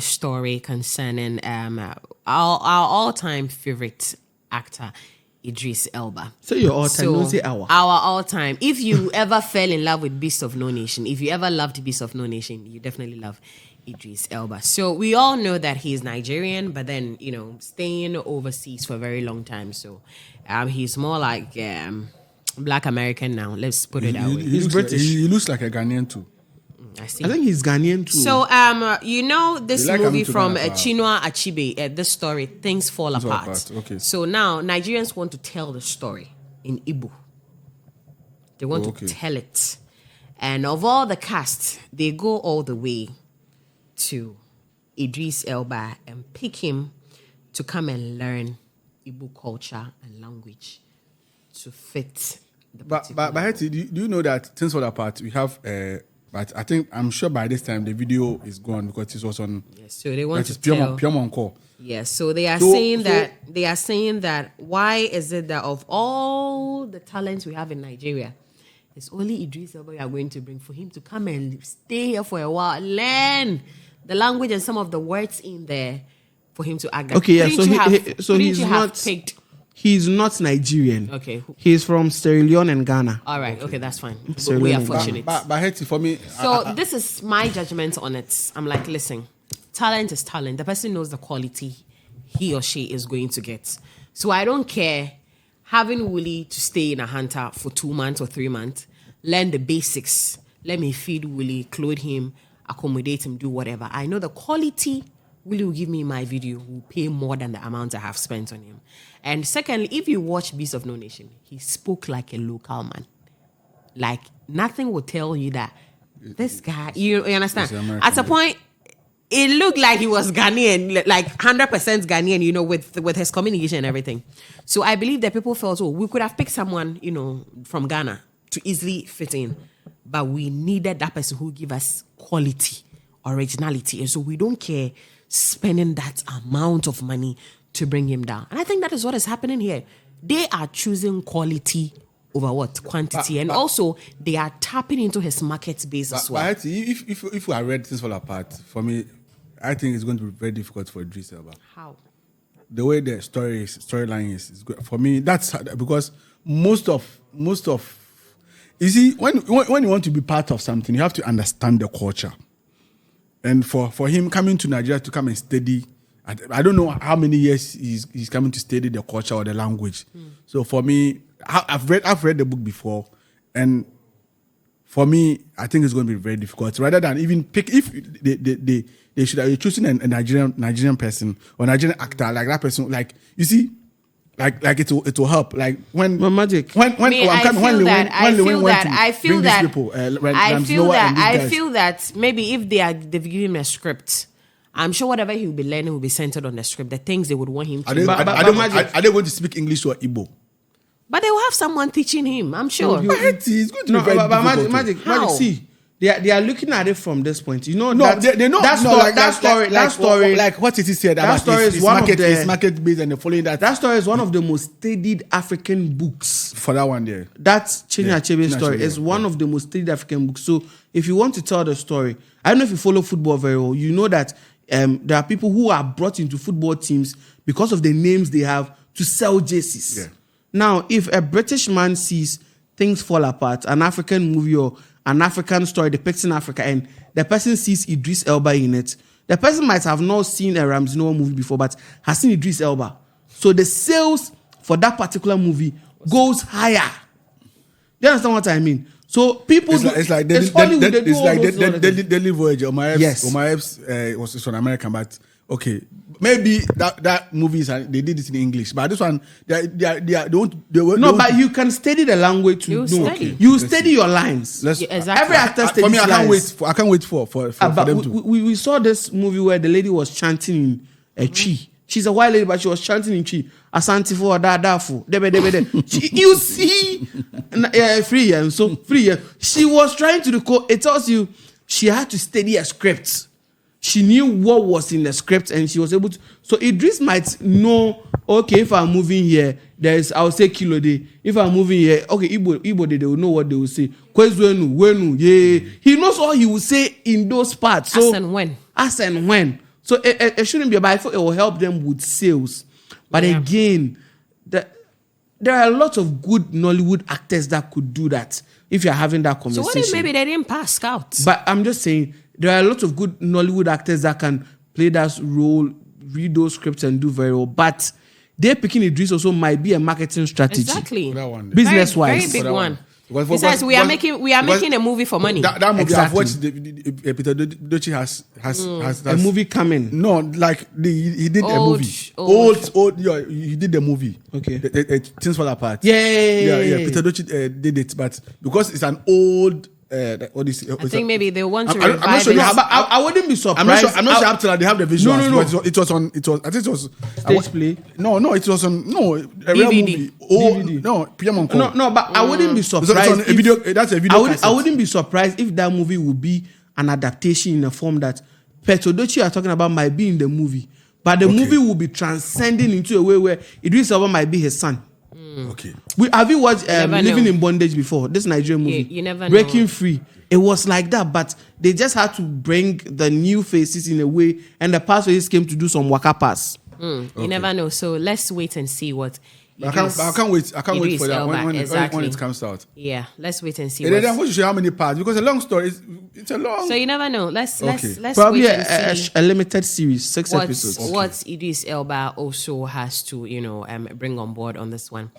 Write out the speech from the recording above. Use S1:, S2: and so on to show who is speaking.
S1: story concerning our all-time favorite actor, Idris Elba.
S2: So your all-time, don't say our.
S1: Our all-time. If you ever fell in love with Beast of No Nation, if you ever loved Beast of No Nation, you definitely love Idris Elba. So we all know that he's Nigerian, but then, staying overseas for a very long time. So he's more like Black American now. Let's put it that way.
S3: He's British. He looks like a Ghanaian too.
S1: I see.
S2: I think he's Ghanaian too.
S1: So, this
S3: like
S1: movie
S3: him to
S1: from
S3: Ghana,
S1: Chinua Achebe, this story, Things Fall Apart.
S3: Okay.
S1: So now Nigerians want to tell the story in Igbo. They want to tell it. And of all the cast, they go all the way to Idris Elba and pick him to come and learn Igbo culture and language to fit the
S3: But Hetty, do you know that Things Fall Apart, we have... but I'm sure by this time the video is gone because it was on.
S1: Yes, so they want to
S3: tell. Pure call.
S1: Yes, so they are saying that why is it that of all the talents we have in Nigeria, it's only Idris Elba we are going to bring for him to come and stay here for a while, learn the language and some of the words in there for him to act.
S2: Okay, yeah. So he's not. He's not Nigerian.
S1: Okay.
S2: He's from Sierra Leone and Ghana.
S1: All right. Okay, that's fine. We are fortunate.
S3: But Hetty, for me...
S1: So this is my judgment on it. I'm like, listen, talent is talent. The person knows the quality he or she is going to get. So I don't care having Willie to stay in a hunter for 2 months or 3 months, learn the basics. Let me feed Willie, clothe him, accommodate him, do whatever. I know the quality Willie will give me in my video will pay more than the amount I have spent on him. And secondly, if you watch Beast of No Nation, he spoke like a local man. Like, nothing will tell you that this guy, you understand? At a point, it looked like he was Ghanaian, like 100% Ghanaian, with his communication and everything. So I believe that people felt, we could have picked someone, from Ghana to easily fit in. But we needed that person who give us quality, originality. And so we don't care spending that amount of money to bring him down. And I think that is what is happening here. They are choosing quality over what? Quantity. And also, they are tapping into his market base as well.
S3: But if I read Things Fall Apart, for me, I think it's going to be very difficult for Idris Elba.
S1: How?
S3: The way the storyline is good. For me, that's because most of you see, when you want to be part of something, you have to understand the culture. And for him coming to Nigeria to come and study, I don't know how many years he's coming to study the culture or the language. So for me, I've read the book before, and for me, I think it's going to be very difficult. Rather than even pick, if they should have chosen a Nigerian person or Nigerian actor like that person, like you see. Like it will help. Like when
S2: magic.
S3: I
S1: feel that maybe if they've given him a script, I'm sure whatever he will be learning will be centered on the script. The things they would want him to.
S3: Are they going to speak English or Igbo?
S1: But they will have someone teaching him. I'm sure.
S3: It's going to be very difficult.
S2: Magic. See. They are looking at it from this point. They know that story.
S3: Like what it is said.
S2: That story is one of the
S3: market based and the following that.
S2: That story is one of the most studied African books.
S3: For that one there.
S2: That's Chinua Achebe's story. It's one of the most studied African books. So if you want to tell the story, I don't know if you follow football very well. You know that there are people who are brought into football teams because of the names they have to sell jerseys. Yeah. Now, if a British man sees Things Fall Apart, an African movie or an African story depicting Africa, and the person sees Idris Elba in it, the person might have not seen a Ramsey Noah movie before, but has seen Idris Elba. So the sales for that particular movie goes higher. Do you understand what I mean? So people...
S3: It's like Daily Voyage. Omaev's was from American, but okay. Maybe that movies they did it in English, but this one but
S2: you can study the language to know. You study your lines.
S1: Exactly.
S2: Every actor studies
S3: for me,
S2: lines.
S3: I can't wait for them to.
S2: We saw this movie where the lady was chanting in a tree. She's a white lady, but she was chanting in tree. Asante for dadafu. You see, free and so free. She was trying to record. It tells you she had to study a script. She knew what was in the script and she was able to. So Idris might know, okay, if I'm moving here, I'll say kilo day. If I'm moving here, okay, Igbo they will know what they will say. Wenu, yeah. He knows all he will say in those parts. So,
S1: as and when.
S2: So it shouldn't be, but I thought it will help them with sales. But again, there are a lot of good Nollywood actors that could do that if you're having that conversation.
S1: So what if maybe they didn't pass scouts?
S2: But I'm just saying, there are a lot of good Nollywood actors that can play that role, read those scripts and do very well. But they picking Idris also might be a marketing strategy.
S1: Exactly.
S2: Business-wise.
S1: Very big one. Besides, we are making a movie for money.
S3: That movie
S2: Exactly.
S3: I've watched. Peter Dochi has
S2: A movie coming.
S3: No, like he did a
S1: Old,
S3: movie.
S1: old.
S3: Yeah, he did the movie.
S2: Okay.
S3: Things Fall Apart.
S2: Yeah.
S3: Peter Dochi did it, but because it's an old. What is it?
S1: I think maybe they want to
S3: I'm
S1: revive
S3: not sure
S1: it.
S3: you have-
S2: I wouldn't be surprised.
S3: I'm not sure up till they have the visuals.
S2: No.
S3: But it was on. It was. I think it was
S2: Stage play?
S3: No, it was on. No, a real
S1: DVD.
S3: movie.
S2: DVD.
S3: No, PM on call.
S2: No, but I wouldn't be
S3: It's
S2: surprised.
S3: on a video. That's a video.
S2: I
S3: cassette.
S2: wouldn't be surprised if that movie would be an adaptation in a form that Petrodochi are talking about might be in the movie, but the movie will be transcending into a way where Idris Elba might be his son.
S3: Okay.
S2: Have you watched
S1: never
S2: Living
S1: know.
S2: in Bondage before? This Nigerian movie.
S1: You never know.
S2: Breaking Free. It was like that, but they just had to bring the new faces in a way, and the past faces came to do some waka pass.
S1: You never know. So let's wait and see what.
S3: I can't wait. I can't wait
S1: Idris
S3: for that
S1: Elba,
S3: when
S1: exactly.
S3: it comes out.
S1: Yeah, let's wait and see.
S3: And then what you show how many parts, because a long story. It's a long.
S1: So you never know. Let's
S2: Probably
S1: wait and see
S2: a limited series, 6 episodes.
S1: what Idris Elba also has to bring on board on this one.